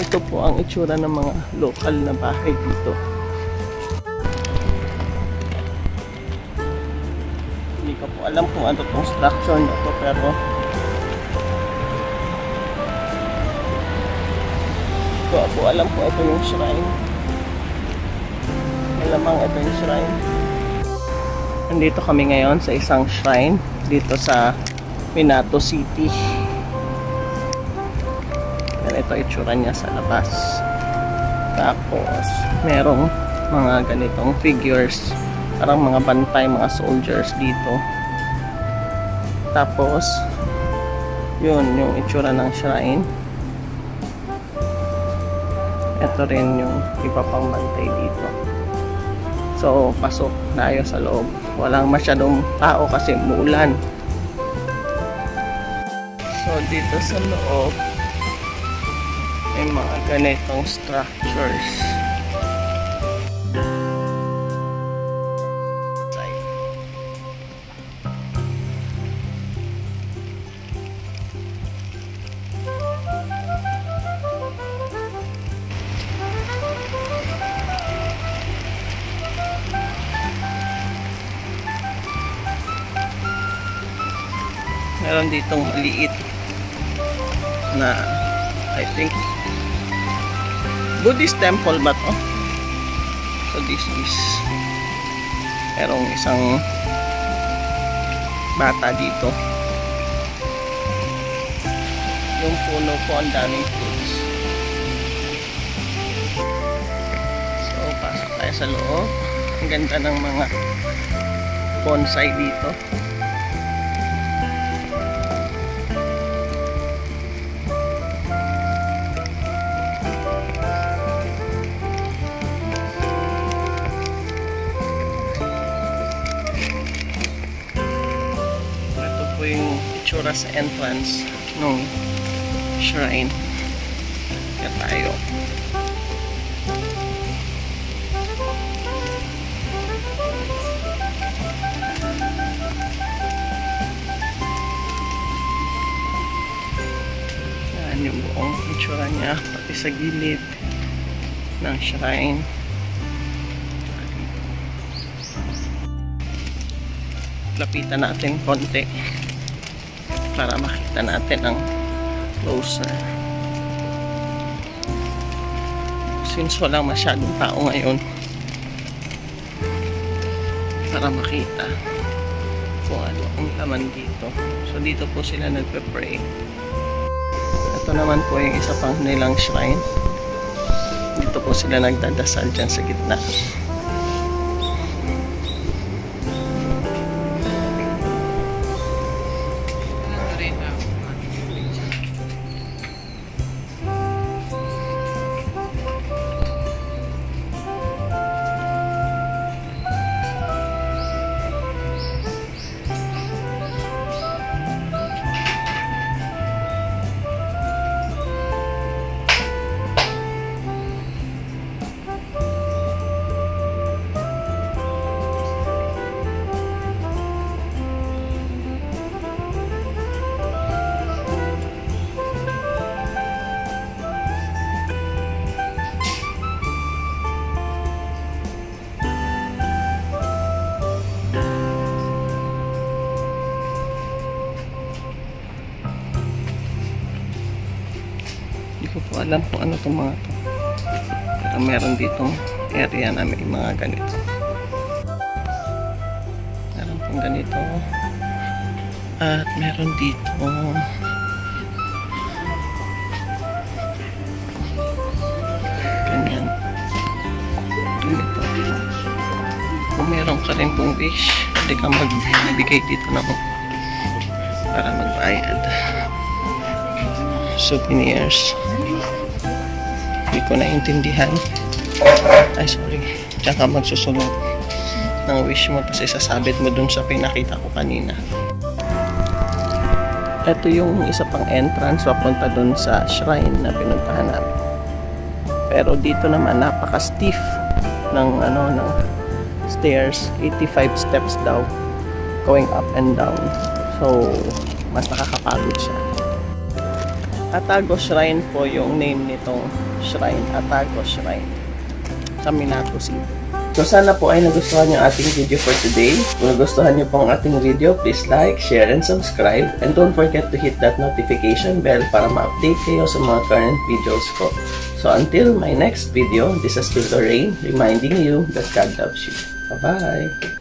Ganito po ang itsura ng mga lokal na bahay dito. Hindi ko po alam kung ano tong structure na to, pero hindi ko po alam kung ito yung shrine. Malamang ito yung shrine. Nandito kami ngayon sa isang shrine dito sa Minato City. Ito itsura niya sa labas. Tapos merong mga ganitong figures, parang mga bantay, mga soldiers dito. Tapos yun yung itsura ng shrine. Ito rin yung iba pang bantay dito. So pasok tayo sa loob. Walang masyadong tao kasi muulan. So dito sa loob may mga ganitong structures. Meron ditong maliit na I think Buddhist temple ba to? So this is merong isang bata dito. Yung puno po ang daming fruits. So pasok tayo sa loob. Ang ganda ng mga bonsai dito. Yung itsura sa entrance ng shrine. Kaya tayo. Yan yung buong itsura niya pati sa gilid ng shrine. Lapitan natin konti para makita natin ang closer. Since walang masyadong tao ngayon, para makita kung ano ang laman dito. So dito po sila nagpe-pray. Ito naman po yung isa pang nilang shrine. Dito po sila nagdadasal dyan sa gitna. Hindi ko po alam kung ano itong mga to. Pero meron ditong area na may mga ganito. Meron pong ganito. At meron dito ganyan. Ganito. Kung meron ka rin pong wish, hindi ka magbigay dito na para magbayad. Souvenirs. Hindi ko naintindihan. Ay, sorry. Diyan ka magsusunod ng wish mo kasi sasabit mo dun sa pinakita ko kanina. Ito yung isa pang entrance papunta dun sa shrine na pinuntahan namin. Pero dito naman napaka-stiff ng ng stairs. 85 steps daw going up and down. So, mas nakakapagod siya. Atago Shrine po yung name nitong Shrine, Atago Shrine sa Minato City. So sana po ay nagustuhan yung ating video for today. Kung nagustuhan nyo po ang ating video, please like, share, and subscribe. And don't forget to hit that notification bell para ma-update kayo sa mga current videos ko. So until my next video, this is Tutor Rain reminding you that God loves you. Bye-bye!